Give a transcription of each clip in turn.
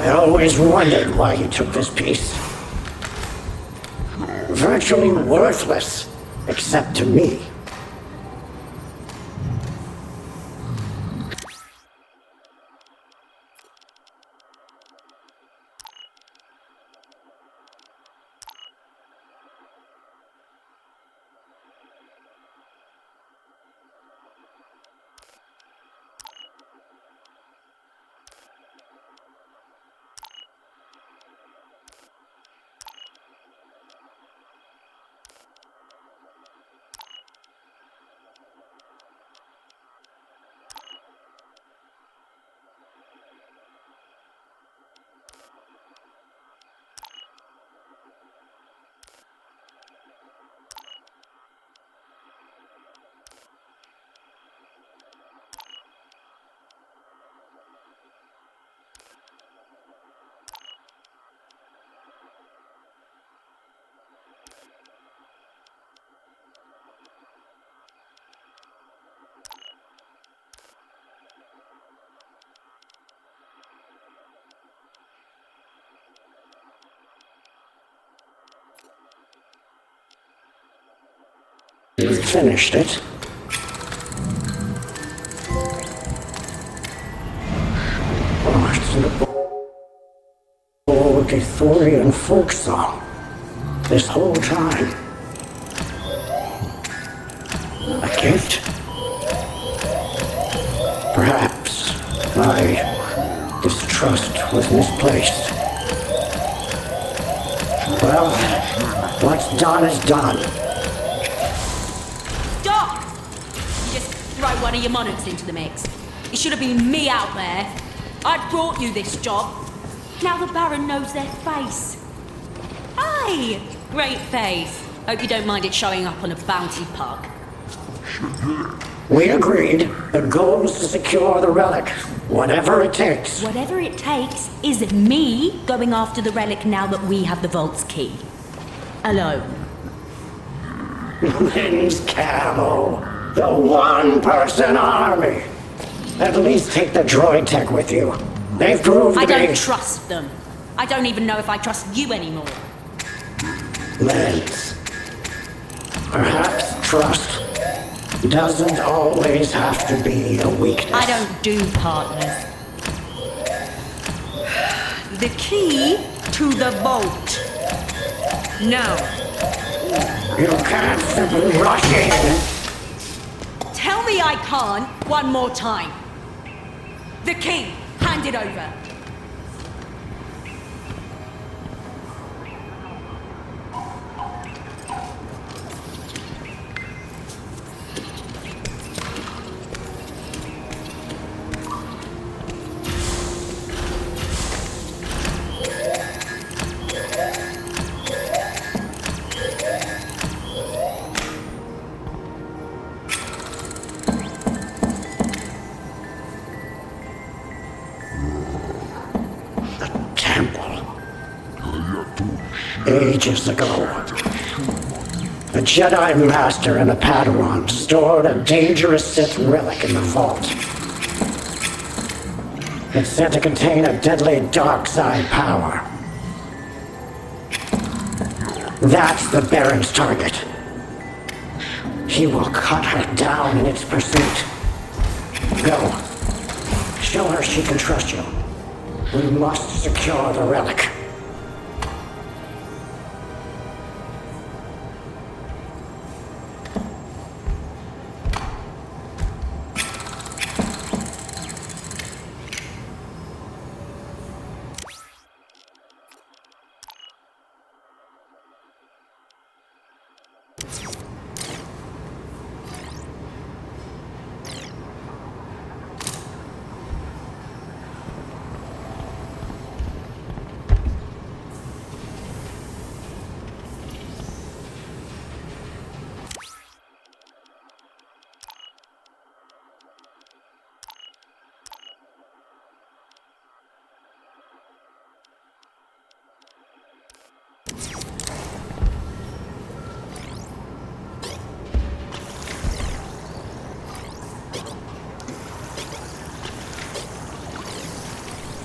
I always wondered why you took this piece. Virtually worthless, except to me. You finished it. Oh, it's an old Ithorian folk song. This whole time. A gift? Perhaps my distrust was misplaced. Well, what's done is done. Throw one of your monarchs into the mix. It should have been me out there. I brought you this job. Now the Baron knows their face. Aye, great face. Hope you don't mind it showing up on a bounty pug. We agreed. The goal is to secure the relic, whatever it takes. Whatever it takes is me going after the relic now that we have the vault's key. Alone. Lynn's Camo. The one-person army. At least take the droid tech with you. They've proved I to be... don't trust them. I don't even know if I trust you anymore. Lens. Perhaps trust doesn't always have to be a weakness. I don't do partners. The key to the vault. No. You can't simply rush in. Tell me I can't one more time. The key, hand it over. Ages ago, a Jedi Master and a Padawan stored a dangerous Sith relic in the vault. It's said to contain a deadly dark side power. That's the Baron's target. He will cut her down in its pursuit. Go. Show her she can trust you. We must secure the relic.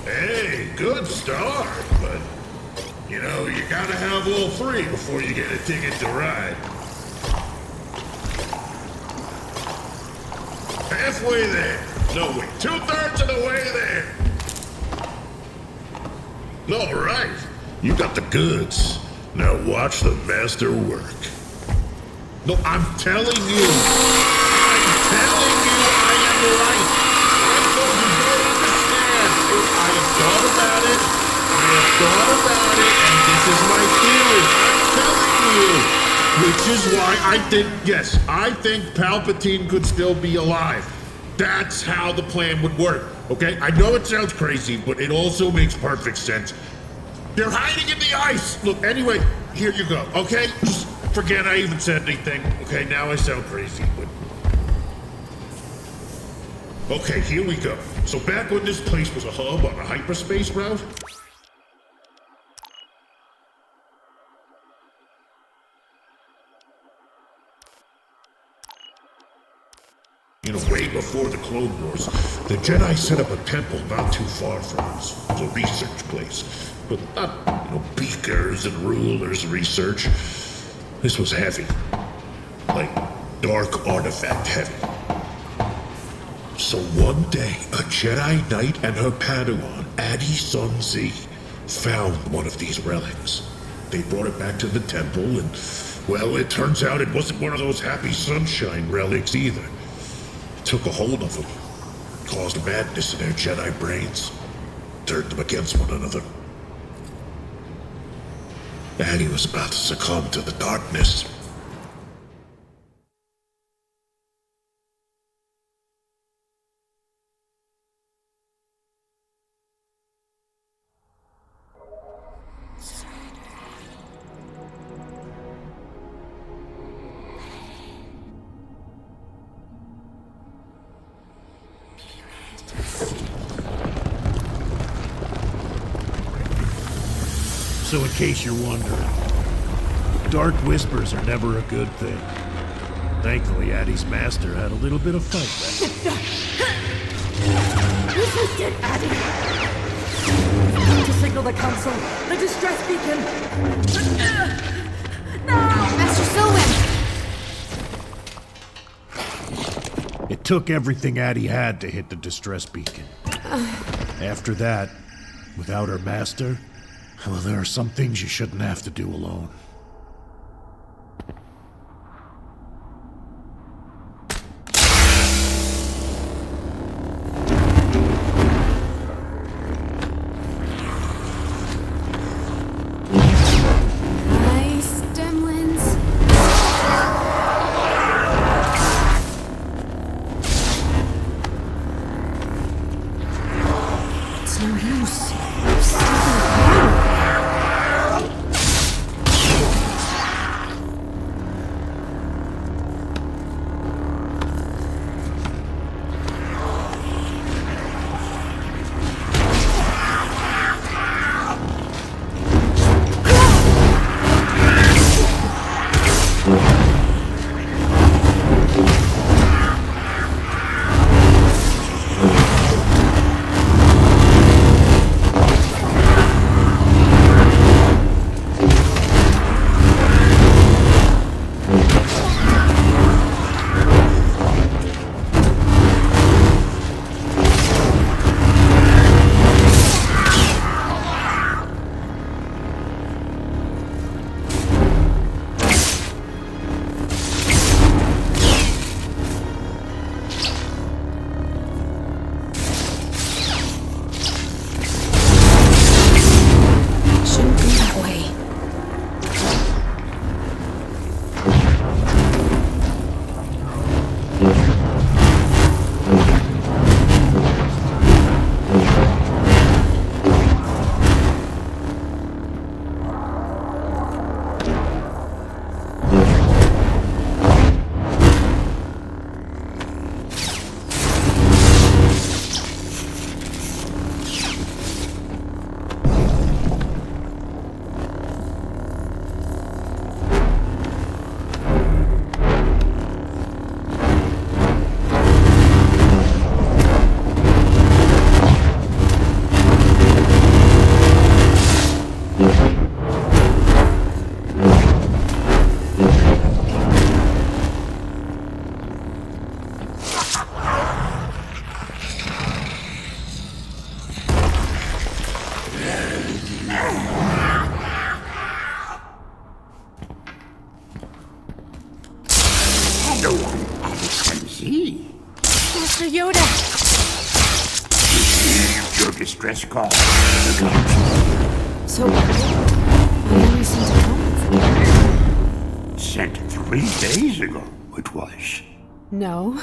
Hey, Okay, good start, but you know, you gotta have all three before you get a ticket to ride. Halfway there. No, wait, 2/3 of the way there. All right, you got the goods. Now watch the master work. No, I'm telling you. I'm telling you I am right. I know you don't understand. I have thought about it. I have thought about it, and this is my theory. I'm telling you. Which is why I think, yes, I think Palpatine could still be alive. That's how the plan would work, okay? I know it sounds crazy, but it also makes perfect sense. They're hiding in the ice! Look, anyway, here you go, okay? Just forget I even said anything. Okay, now I sound crazy, but... Okay, here we go. So back when this place was a hub on a hyperspace route, you know, way before the Clone Wars, the Jedi set up a temple not too far from us. It was a research place. But not, you know, beakers and rulers research. This was heavy. Like, dark artifact heavy. So one day, a Jedi Knight and her Padawan, Adi Sun Z, found one of these relics. They brought it back to the temple, and, well, it turns out it wasn't one of those Happy Sunshine relics either. It took a hold of them, caused madness in their Jedi brains, turned them against one another. Adi was about to succumb to the darkness. So in case you're wondering, dark whispers are never a good thing. Thankfully, Addie's master had a little bit of fight left. Resisted, Addie! Time to signal the council. The distress beacon! No! Master Silwen! It took everything Addie had to hit the distress beacon. After that, without her master, well, there are some things you shouldn't have to do alone. Nice, Demlins. It's no use. distress call to the council. So, I only sent it home? Sent 3 days ago, it was. No,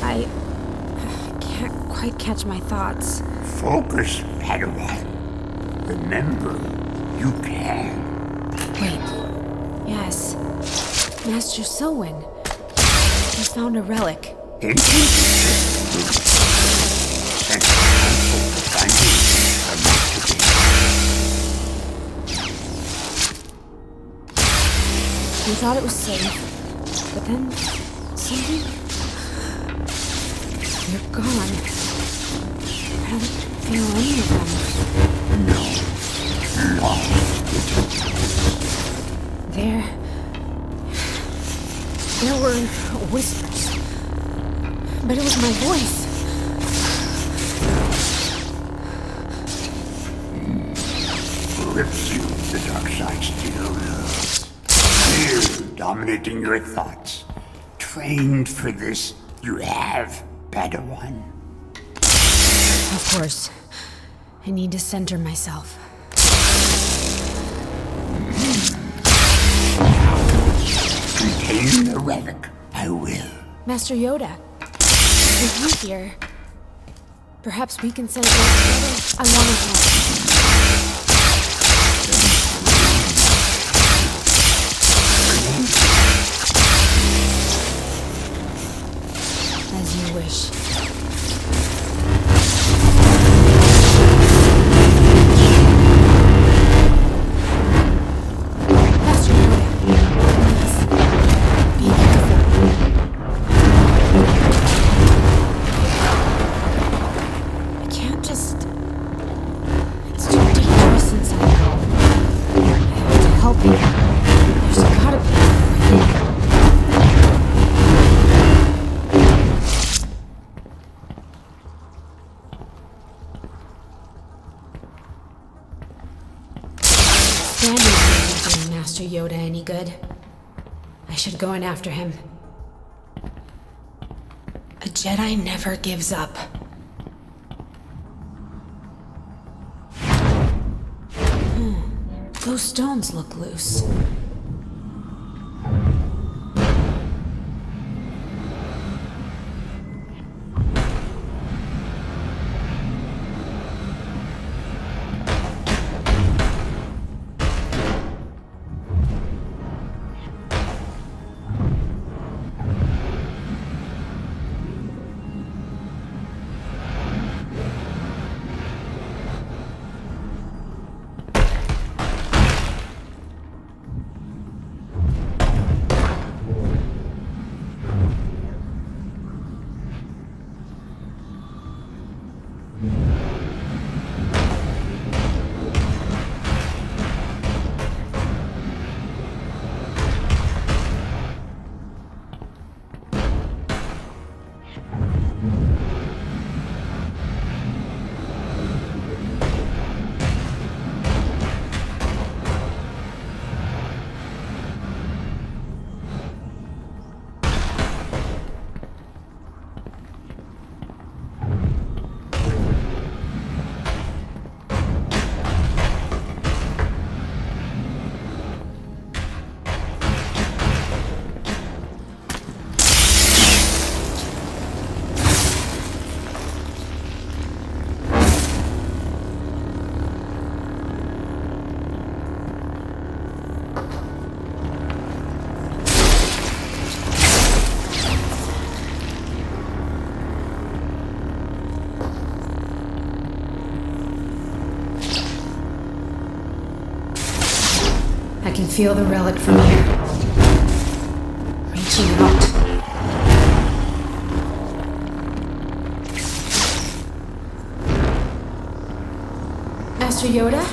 I can't quite catch my thoughts. Focus, Padawan. Remember, you can. Wait. Yes. Master Selwyn. He found a relic. Ancient sent the council to find it from yesterday. We thought it was safe, but then something. They're gone. I don't feel any of them. Lost it. There were whispers, but it was my voice. Grips you, the dark side still. Fear dominating your thoughts. Trained for this, you have, Padawan. Of course. I need to center myself. Contain the relic. I will. Master Yoda, with you here, perhaps we can send it back together. I want to help. As you wish. Master Yoda, please, be careful. I can't just... It's too dangerous inside. I have to help you. There's gotta be a way. Standing here isn't doing Master Yoda any good. I should go in after him. A Jedi never gives up. Those stones look loose. I can feel the relic from here. Reaching out. Master Yoda?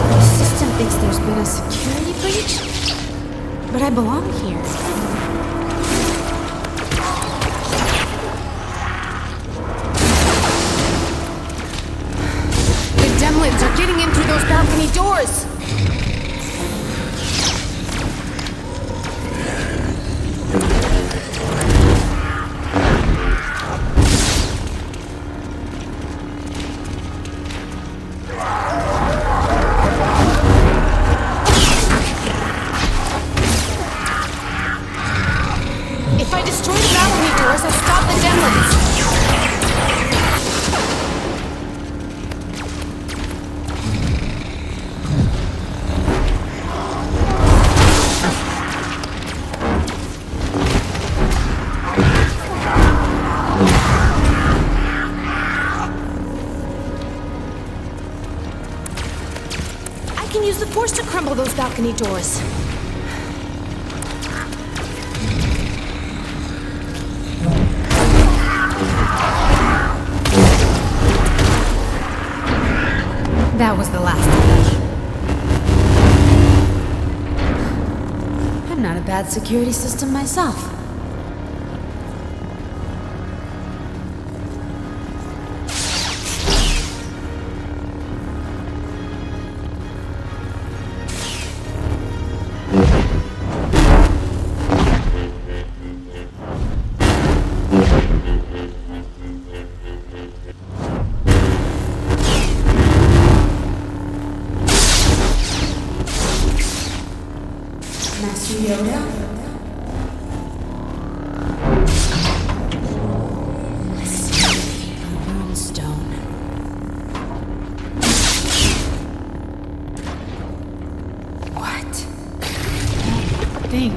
The system thinks there's been a security breach, but I belong here. balcony doors! If I destroy the balcony doors, I stop the Demons! I can use the Force to crumble those balcony doors. That was the last of them. I'm not a bad security system myself. Master Yoda? A rune stone. What? That thing.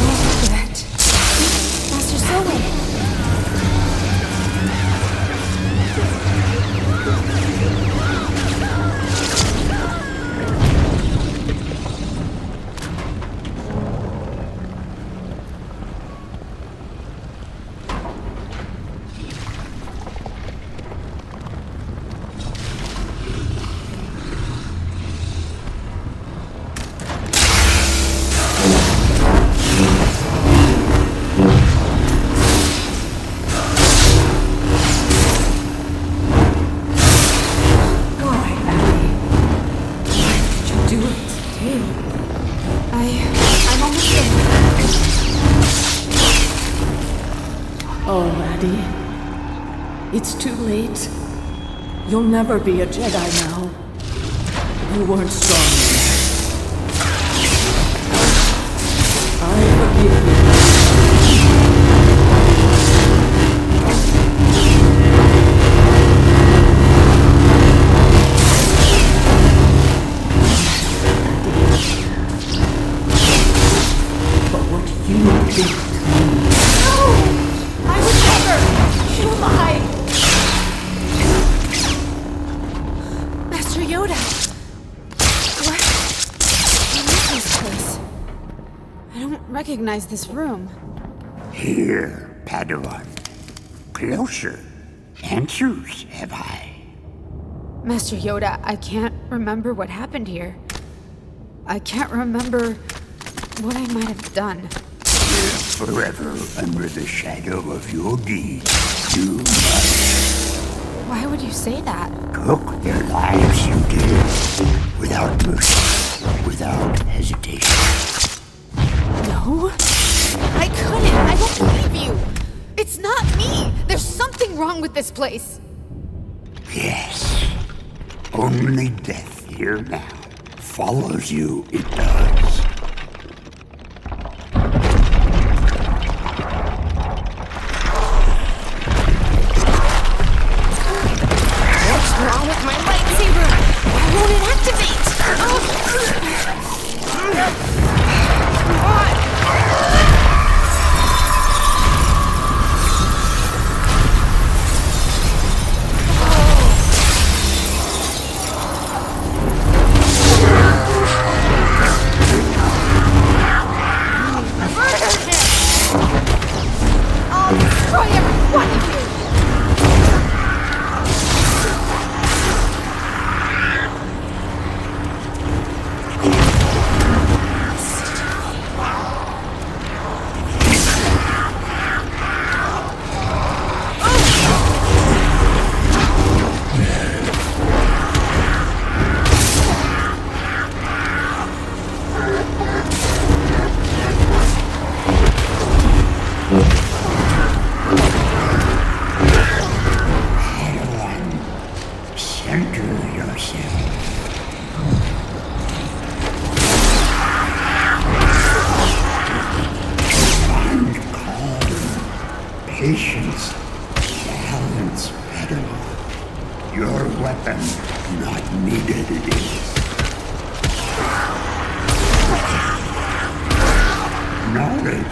Look at it. Master Zoe. I'm almost there. Oh, Laddie. It's too late. You'll never be a Jedi now. You weren't strong enough. I forgive you. But what you did to me. I would never! You lie! Master Yoda! What? What is this place? I don't recognize this room. Here, Padawan. Closer. Answers have I. Master Yoda, I can't remember what happened here. I can't remember what I might have done. Live forever under the shadow of your deeds. You must. Why would you say that? Took their lives you did. Without mercy. Without hesitation. No? I couldn't! I don't believe you! It's not me! There's something wrong with this place! Yes. Only death here now. Follows you, it does. What's wrong with my lightsaber? Why won't it activate? Come on!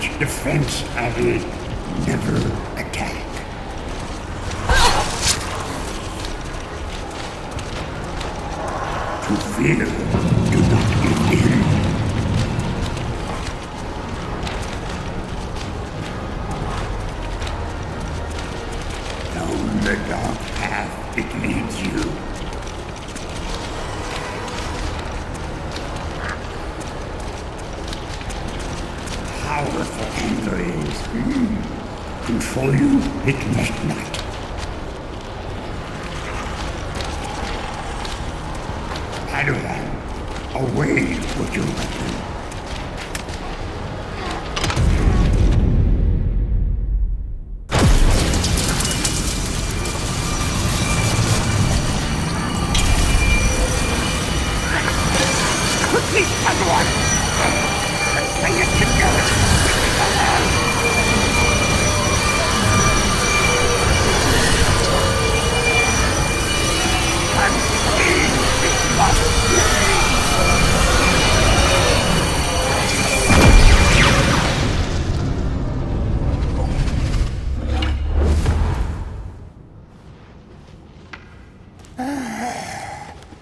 much defense, Abby. Never attack. To fear, do not give in. Down the dark path it leads you. Powerful androids. Control you, it must not. Padawan, away with your weapon. Quickly, Padawan! Let's bring it together.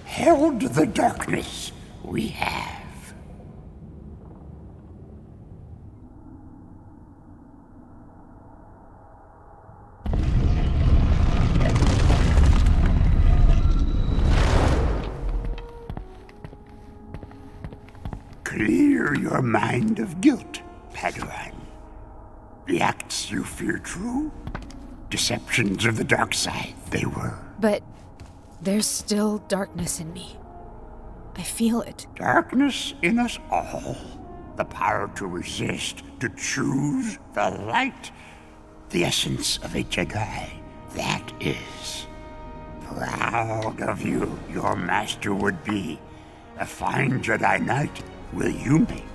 Held the darkness we have. Clear your mind of guilt, Padawan. The acts you fear true, deceptions of the dark side they were. But there's still darkness in me. I feel it. Darkness in us all. The power to resist, to choose the light. The essence of a Jedi. That is. Proud of you, your master would be. A fine Jedi Knight will you make.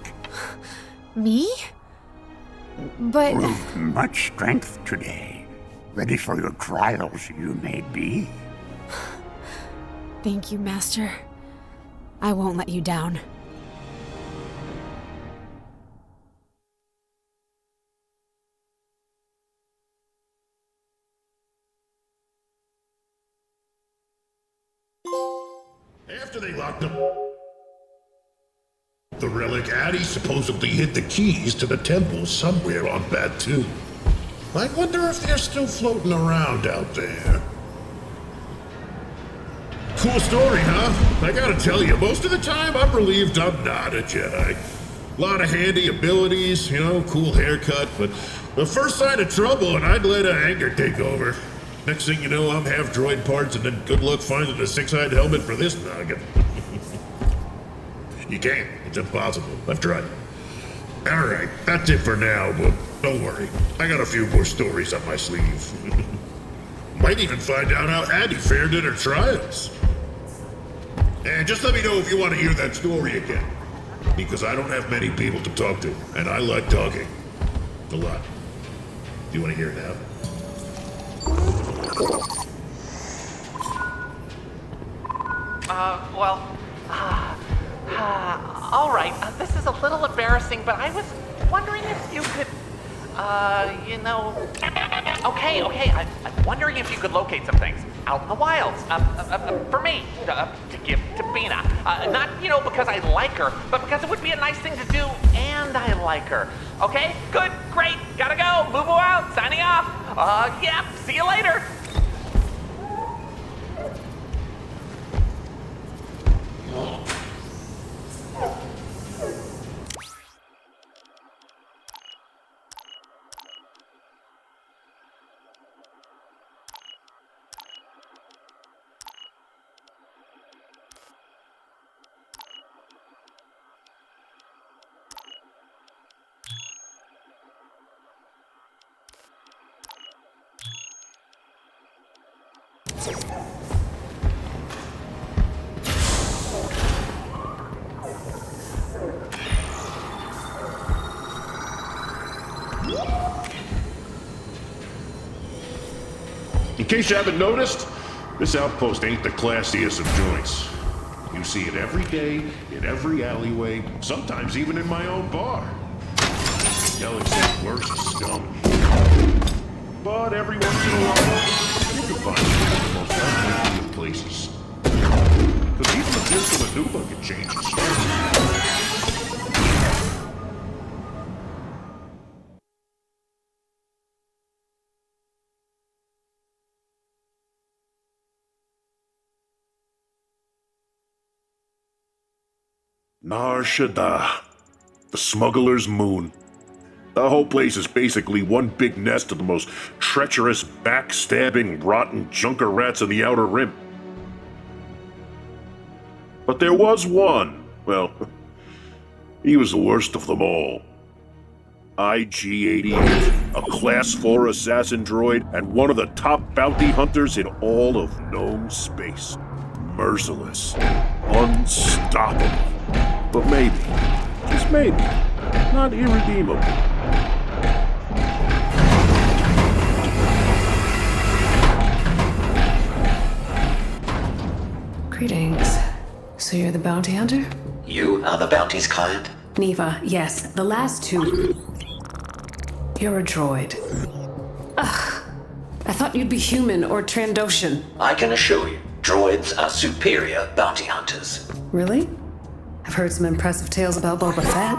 Me? But Proved much strength today. Ready for your trials you may be. thank you, Master. I won't let you down. After they locked up the relic, Addy supposedly hid the keys to the temple somewhere on Batu. I wonder if they're still floating around out there. Cool story, huh? I gotta tell you, most of the time I'm relieved I'm not a Jedi. A lot of handy abilities, cool haircut, but the first sign of trouble and I'd let anger take over. Next thing you know, I'm half droid parts and then good luck finding a six-eyed helmet for this noggin. You can't. It's impossible. I've tried. Alright, that's it for now, but don't worry. I got a few more stories up my sleeve. Might even find out how Addy fared in her trials. And just let me know if you want to hear that story again. Because I don't have many people to talk to, and I like talking. A lot. Do you want to hear it now? All right. This is a little embarrassing, but I was wondering if you could, Okay. I'm wondering if you could locate some things out in the wilds, for me, to give to Bina. Not, because I like her, but because it would be a nice thing to do, and I like her. Okay? Good, great, gotta go. Moo out, signing off. Yeah, see you later. In case you haven't noticed, this outpost ain't the classiest of joints. You see it every day, in every alleyway, sometimes even in my own bar. Galaxy's worst is scum. But every once in a while, you can find some of the most unlikely of places. Because even the gist of a Nuba can change its story. Nar Shaddaa, the smuggler's moon. The whole place is basically one big nest of the most treacherous, backstabbing, rotten junker rats in the Outer Rim. But there was one. Well, he was the worst of them all. IG-88, a Class 4 assassin droid and one of the top bounty hunters in all of known space. Merciless. Unstoppable. But maybe, just maybe, not irredeemable. Greetings. So you're the bounty hunter? You are the bounty's client? Neva, yes. The last two. You're a droid. Ugh. I thought you'd be human or Trandoshan. I can assure you, droids are superior bounty hunters. Really? I've heard some impressive tales about Boba Fett.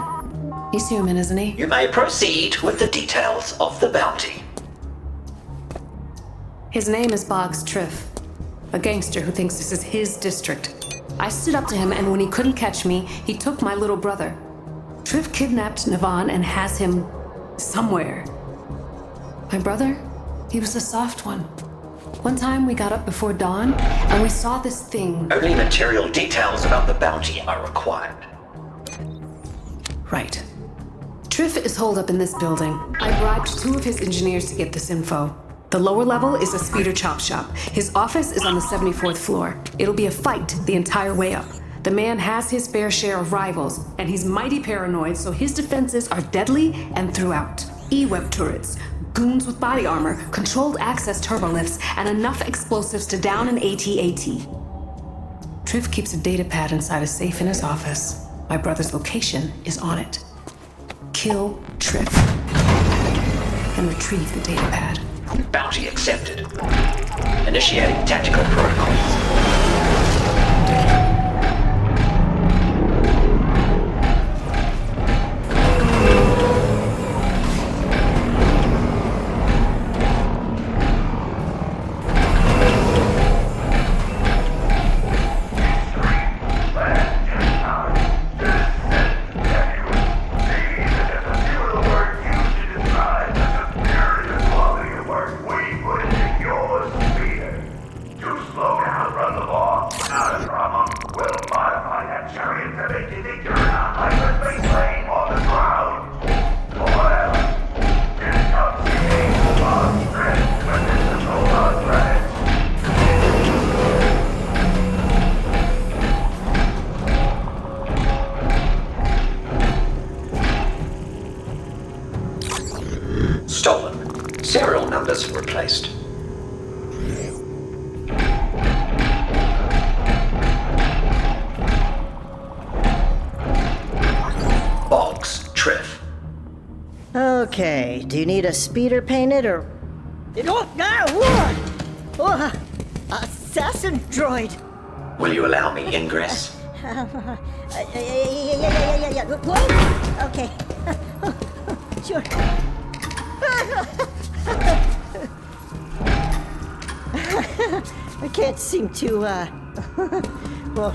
He's human, isn't he? You may proceed with the details of the bounty. His name is Boggs Triff, a gangster who thinks this is his district. I stood up to him, and when he couldn't catch me, he took my little brother. Triff kidnapped Navan and has him somewhere. My brother, he was a soft one. One time we got up before dawn, and we saw this thing. Only material details about the bounty are required. Right. Triff is holed up in this building. I bribed 2 of his engineers to get this info. The lower level is a speeder chop shop. His office is on the 74th floor. It'll be a fight the entire way up. The man has his fair share of rivals, and he's mighty paranoid, so his defenses are deadly and throughout. E-web turrets, goons with body armor, controlled access turbolifts, and enough explosives to down an AT-AT. Triff keeps a data pad inside a safe in his office. My brother's location is on it. Kill Triff and retrieve the data pad. Bounty accepted. Initiating tactical protocols. Stolen. Serial numbers replaced. Boggs Triff. Okay, do you need a speeder painted or... Oh, assassin droid! Will you allow me ingress? Yeah. Whoa! Okay. Sure. I can't seem to, well,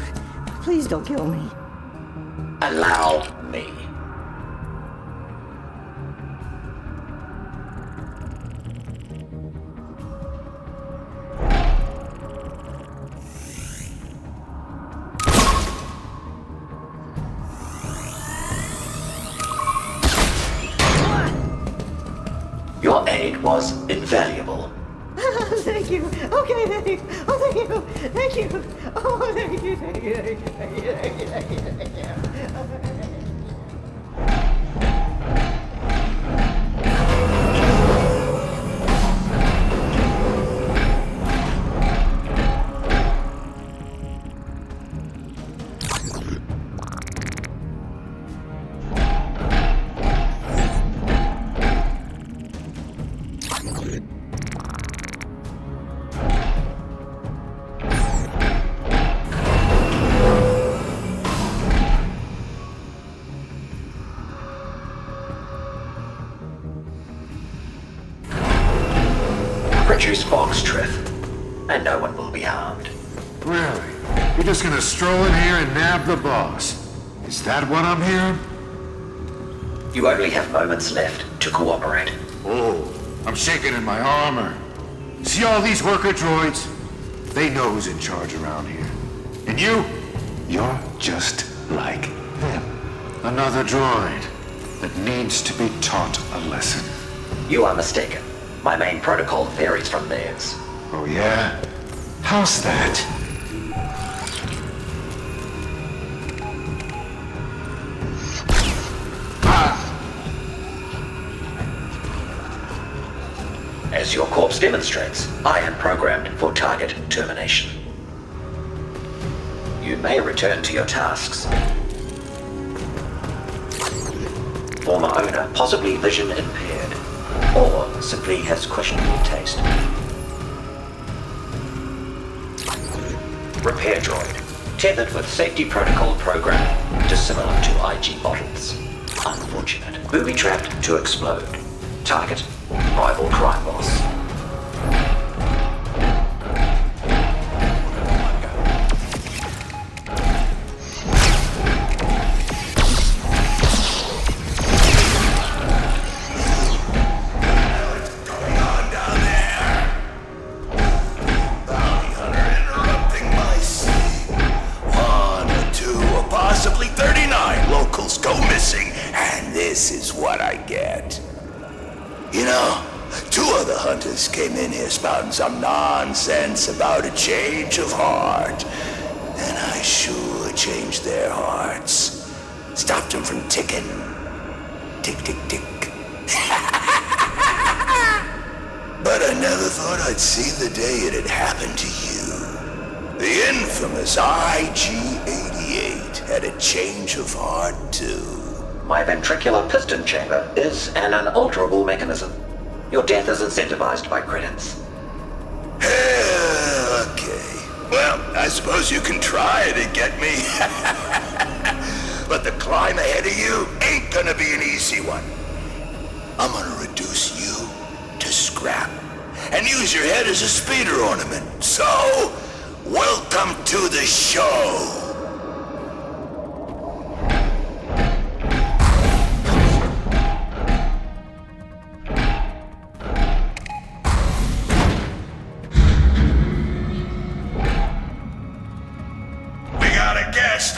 please don't kill me. Allow me. Your aid was invaluable. Thank you. Okay, thank you. Oh, thank you. Thank you. Oh, thank you. Thank you. Thank you. Thank you. Thank you. Thank you. Thank you. produce box, Triff, and no one will be harmed. Really? You're just gonna stroll in here and nab the boss? Is that what I'm hearing? You only have moments left to cooperate. Oh, I'm shaking in my armor. See all these worker droids? They know who's in charge around here. And you're just like them. Another droid that needs to be taught a lesson. You are mistaken. My main protocol varies from theirs. Oh yeah? How's that? As your corpse demonstrates, I am programmed for target termination. You may return to your tasks. Former owner, possibly vision impaired, or simply has questionable taste. Repair droid, tethered with safety protocol program, dissimilar to IG models. Unfortunate. Booby-trapped to explode. Target, rival crime boss. Came in here spouting some nonsense about a change of heart. And I sure changed their hearts. Stopped them from ticking. Tick, tick, tick. But I never thought I'd see the day it had happened to you. The infamous IG-88 had a change of heart too. My ventricular piston chamber is an unalterable mechanism. Your death is incentivized by credits. Okay. Well, I suppose you can try to get me. But the climb ahead of you ain't gonna be an easy one. I'm gonna reduce you to scrap and use your head as a speeder ornament. So, welcome to the show.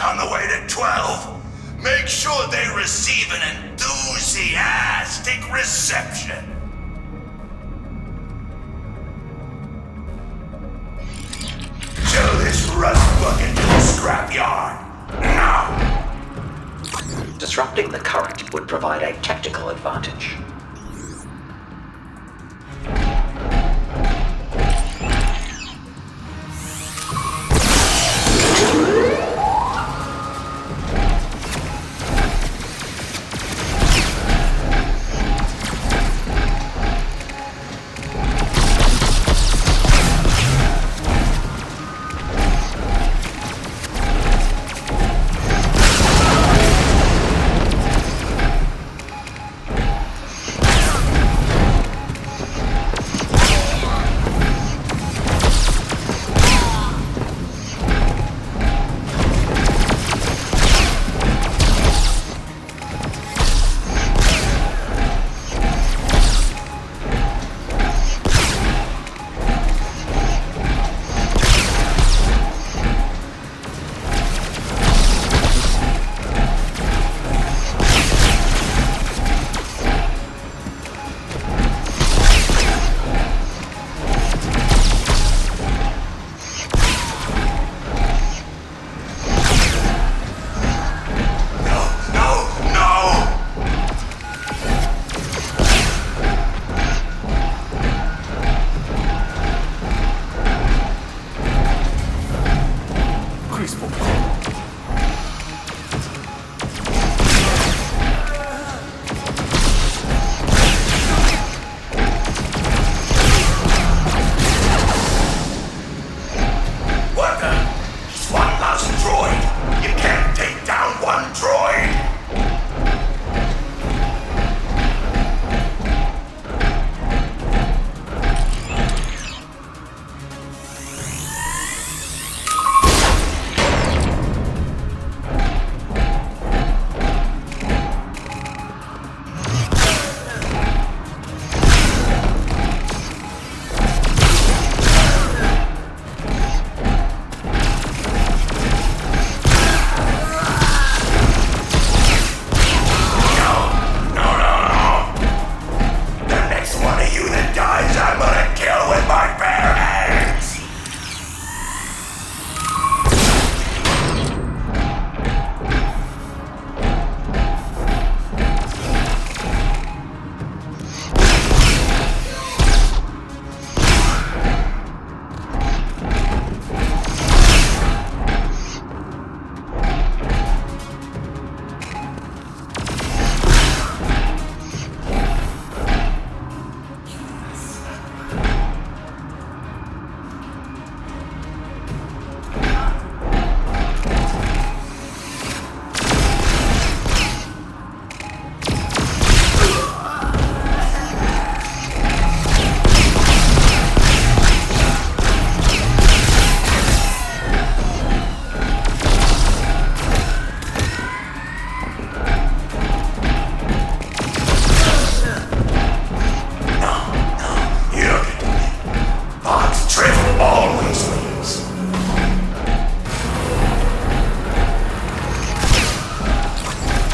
On the way to 12. Make sure they receive an enthusiastic reception. Show this rust bucket to the scrapyard. Now! Disrupting the current would provide a tactical advantage.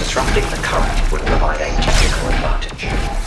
Disrupting the current would provide a tactical advantage.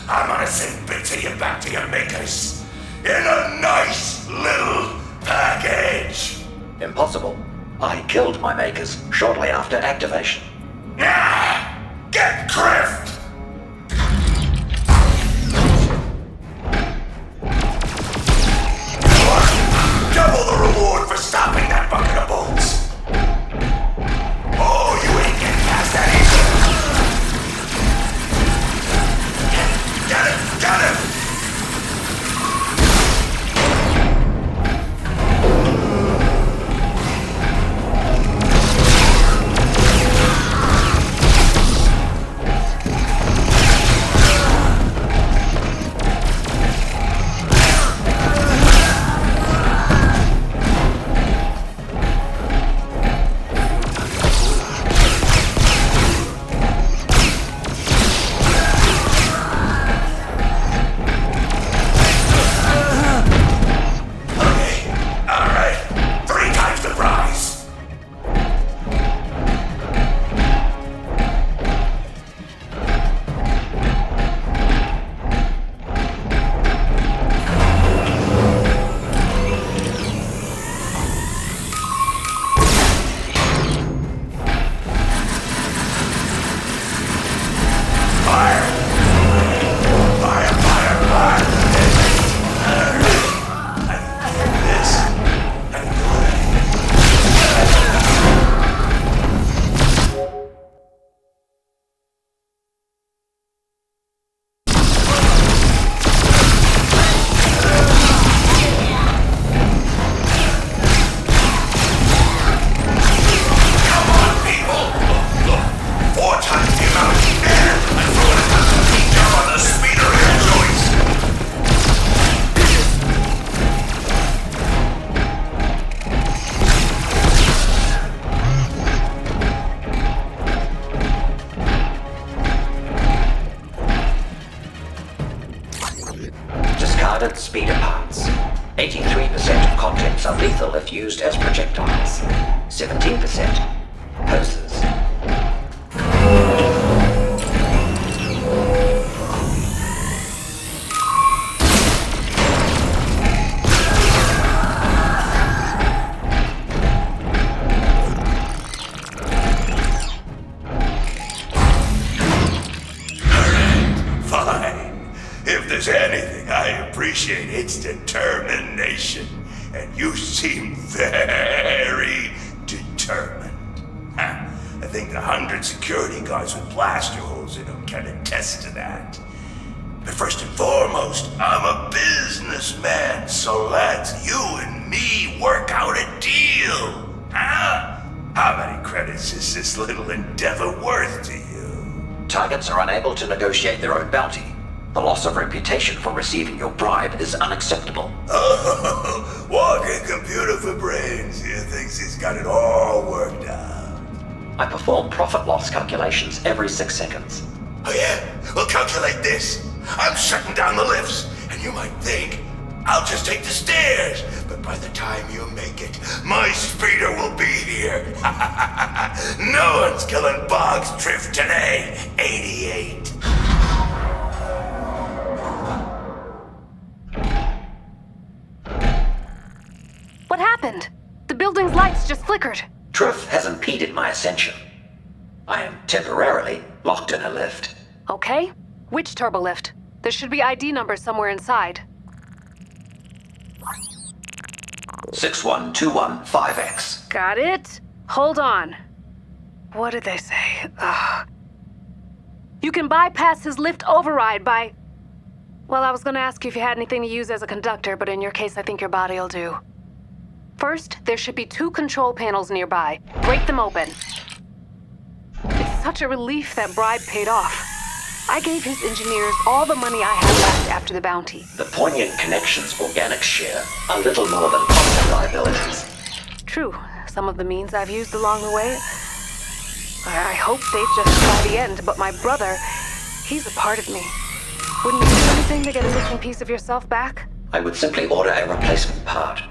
I'm gonna send bits of you back to your makers in a nice little package. Impossible. I killed my makers shortly after activation. Get Crift! Double the reward for stopping that bucket of bolts. Oh, you ain't getting past that either. Get him! Get him! exhaust used as projectiles. 17% hoses. Fine. If there's anything I appreciate, it's determination. And you seem very determined. Huh. I think the 100 security guards with blaster holes in them can attest to that. But first and foremost, I'm a businessman, so let's you and me work out a deal. Huh? How many credits is this little endeavor worth to you? Targets are unable to negotiate their own bounty. The loss of reputation for receiving your bribe is unacceptable. Oh, walking computer for brains. He thinks he's got it all worked out. I perform profit-loss calculations every 6 seconds. Oh yeah? Well, calculate this. I'm shutting down the lifts, and you might think I'll just take the stairs. But by the time you make it, my speeder will be here. No one's killing Boggs Drift today. 88. What happened? The building's lights just flickered. Truth has impeded my ascension. I am temporarily locked in a lift. Okay. Which turbolift? There should be ID numbers somewhere inside. 61215X. Got it. Hold on. What did they say? Ugh. You can bypass his lift override by... Well, I was gonna ask you if you had anything to use as a conductor, but in your case, I think your body'll do. First, there should be 2 control panels nearby. Break them open. It's such a relief that bribe paid off. I gave his engineers all the money I had left after the bounty. The Poignant Connections organic share are little more than constant liabilities. True. Some of the means I've used along the way. I hope they justify the end, but my brother, he's a part of me. Wouldn't you do anything to get a missing piece of yourself back? I would simply order a replacement part.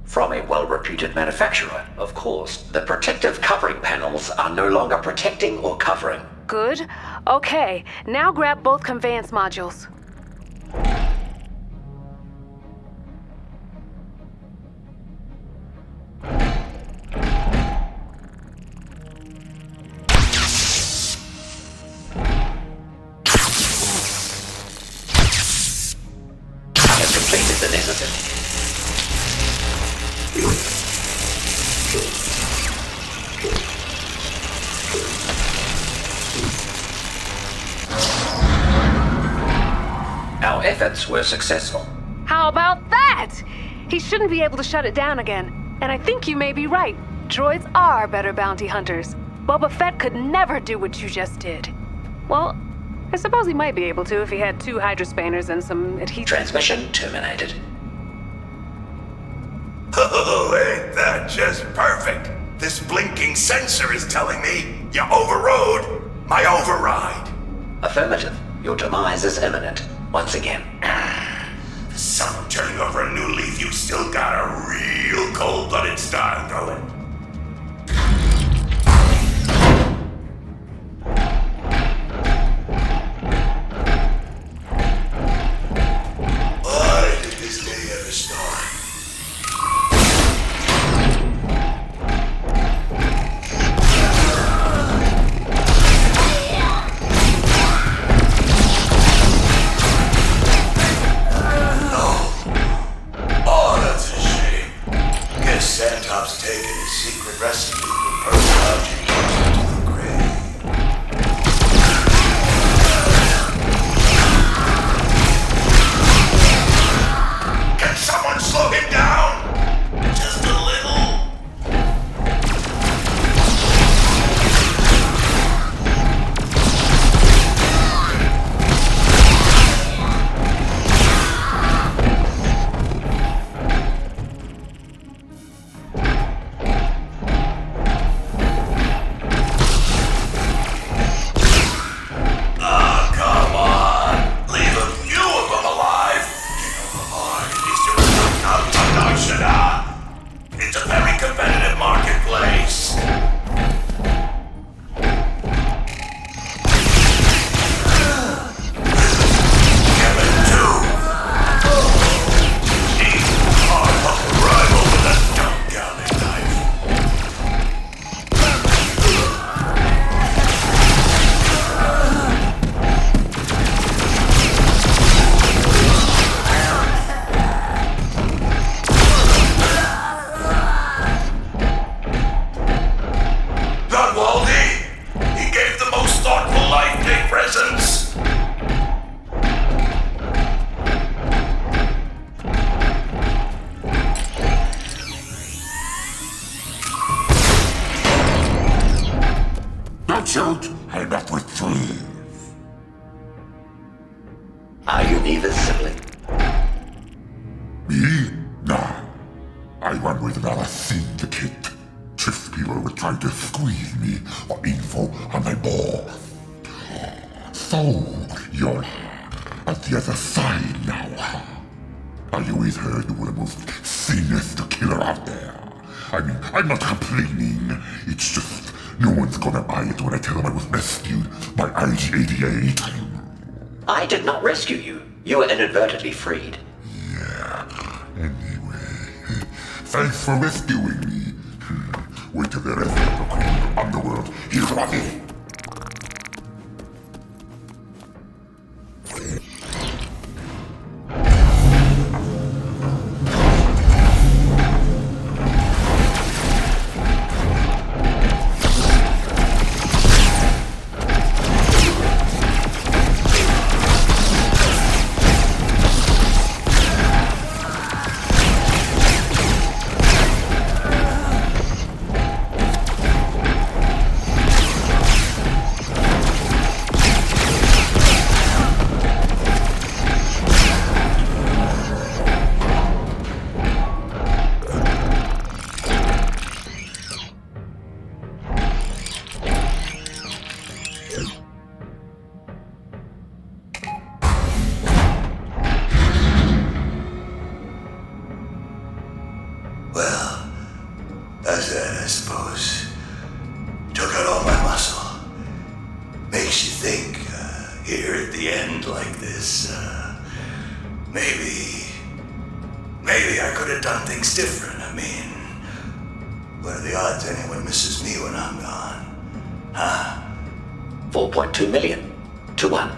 From a well-reputed manufacturer, of course. The protective covering panels are no longer protecting or covering. Good. Okay, now grab both conveyance modules. I have completed the necessary. Our efforts were successful. How about that? He shouldn't be able to shut it down again. And I think you may be right. Droids are better bounty hunters. Boba Fett could never do what you just did. Well, I suppose he might be able to if he had 2 hydrospanners and some adhesive. Transmission terminated. Oh, ain't that just perfect? This blinking sensor is telling me you overrode my override. Affirmative. Your demise is imminent. Once again. Son of turning over a new leaf, you still got a real cold-blooded style going. Why did this day ever start? Santop's taking his Watch out! I'm not with thieves. Are you Neva's sibling? Me? Nah. I run with another thing, the kid. Triff people were trying to squeeze me for info on my boss. So, you're at the other side now, huh? Are you with her? You were the most sinister killer out there. I mean, I'm not complaining. It's just no one's gonna buy it when I tell them I was rescued by IG-88. I did not rescue you. You were inadvertently freed. Yeah, anyway. Thanks for rescuing me. Wait till the rest of the cool underworld hears about me. Maybe I could have done things different. I mean, what are the odds anyone misses me when I'm gone? Huh? 4.2 million to 1.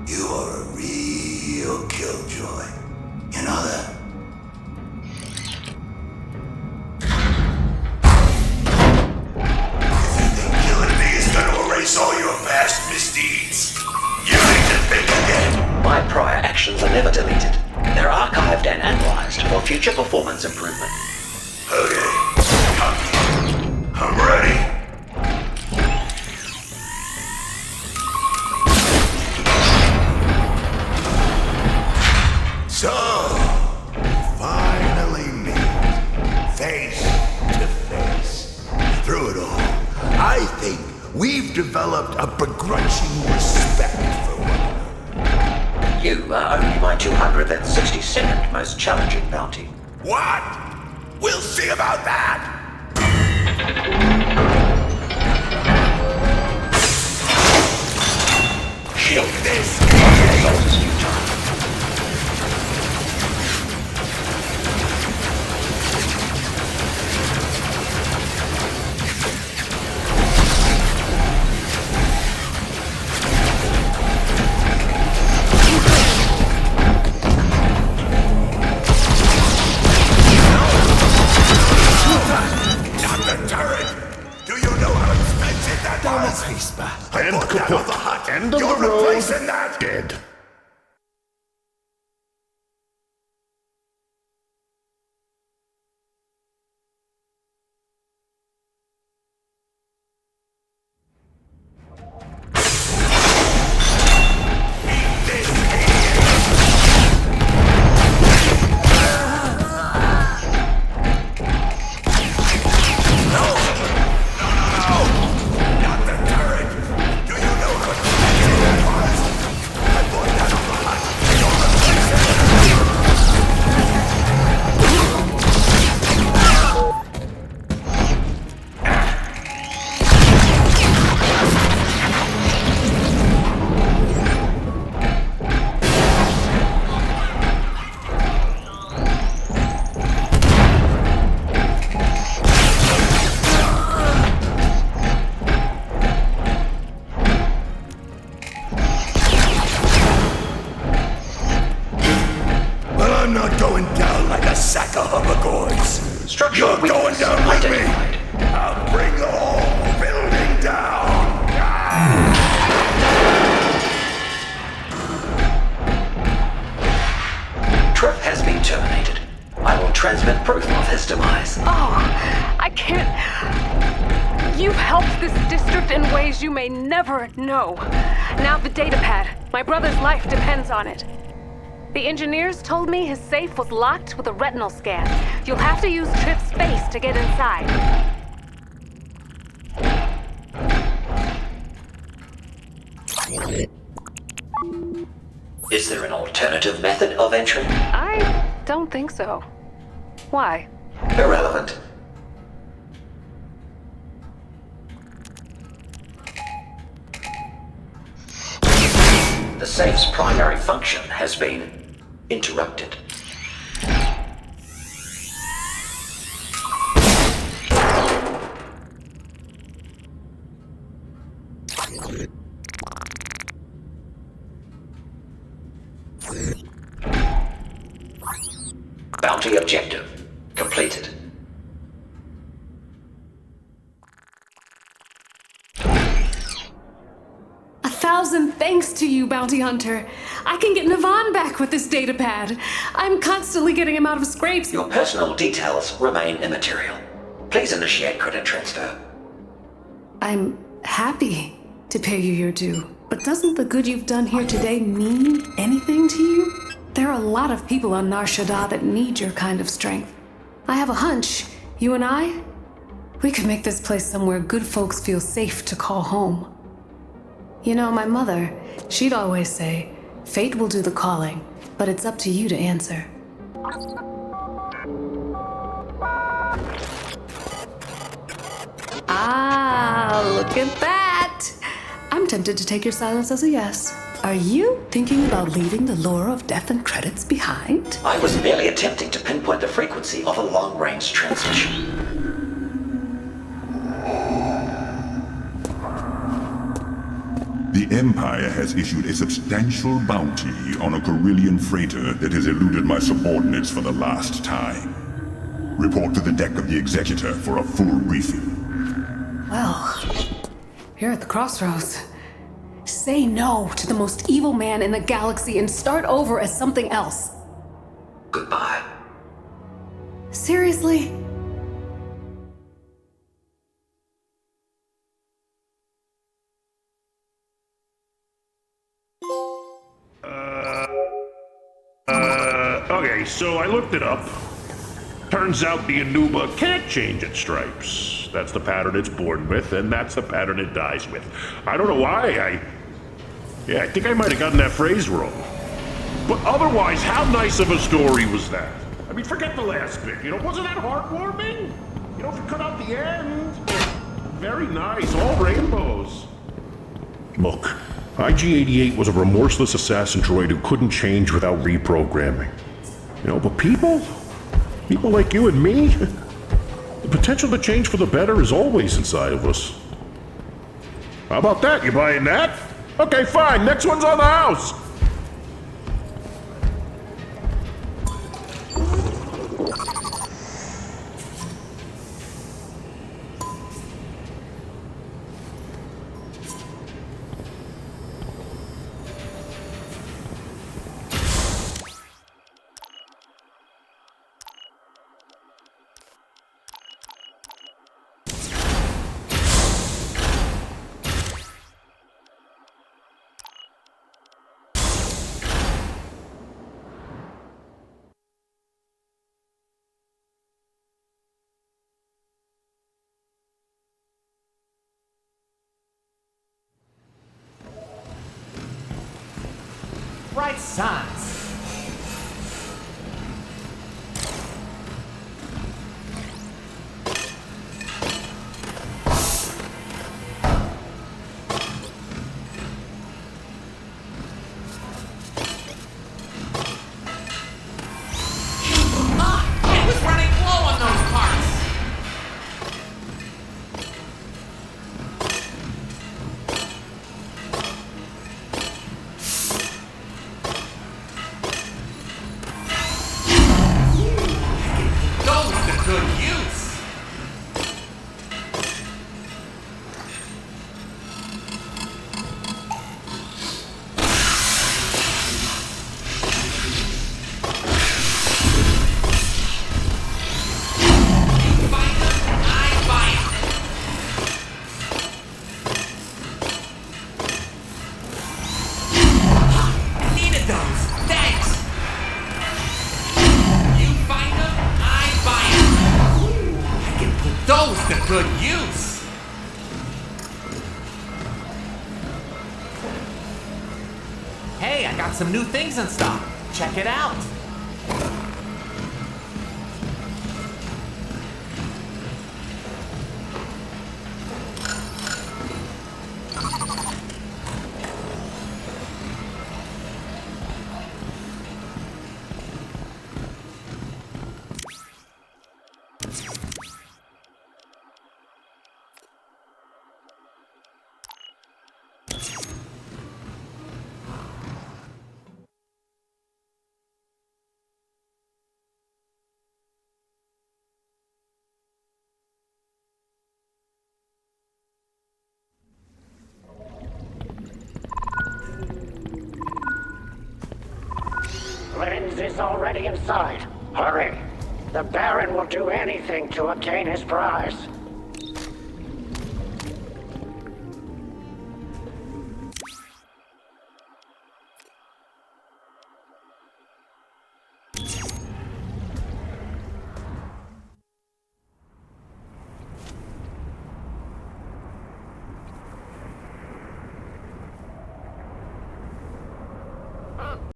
You are a real killjoy. You know that? If you think killing me is gonna erase all your past misdeeds, you need to think again. My prior actions are never deleted. They're archived and analyzed for future performance improvement. Okay, I'm ready. So, finally meet, face to face. Through it all, I think we've developed a begrudging respect for one another. You are only my 262nd most challenging bounty. What? We'll see about that! Shield this! Assault is futile. And kaput. End of the road. Dead. You're going down with me! I'll bring the whole building down! Triff has been terminated. I will transmit proof of his demise. Oh, I can't... You've helped this district in ways you may never know. Now the datapad. My brother's life depends on it. The engineers told me his safe was locked with a retinal scan. You'll have to use Triff's face to get inside. Is there an alternative method of entry? I don't think so. Why? Irrelevant. The safe's primary function has been interrupted. Bounty objective completed. A thousand thanks to you, Bounty Hunter. I can get Navan back with this datapad. I'm constantly getting him out of scrapes. Your personal details remain immaterial. Please initiate credit transfer. I'm happy to pay you your due. But doesn't the good you've done here today mean anything to you? There are a lot of people on Nar Shaddaa that need your kind of strength. I have a hunch, you and I, we could make this place somewhere good folks feel safe to call home. You know, my mother, she'd always say, fate will do the calling, but it's up to you to answer. Ah, look at that! I'm tempted to take your silence as a yes. Are you thinking about leaving the lore of death and credits behind? I was merely attempting to pinpoint the frequency of a long-range transmission. The Empire has issued a substantial bounty on a Carillion freighter that has eluded my subordinates for the last time. Report to the deck of the Executor for a full briefing. Well, you're at the crossroads. Say no to the most evil man in the galaxy and start over as something else. Goodbye. Seriously? Okay, so I looked it up. Turns out the Anuba can't change its stripes. That's the pattern it's born with, and that's the pattern it dies with. I don't know why, I think I might have gotten that phrase wrong. But otherwise, how nice of a story was that? I mean, forget the last bit, wasn't that heartwarming? If you cut out the end. Very nice, all rainbows. Look, IG-88 was a remorseless assassin droid who couldn't change without reprogramming. But people like you and me, the potential to change for the better is always inside of us. How about that? You buying that? Okay, fine. Next one's on the house. Right size. It was running low on those parts. goes to good use. Hey, I got some new things in stock. Check it out. Lenz is already inside. Hurry! The Baron will do anything to obtain his prize.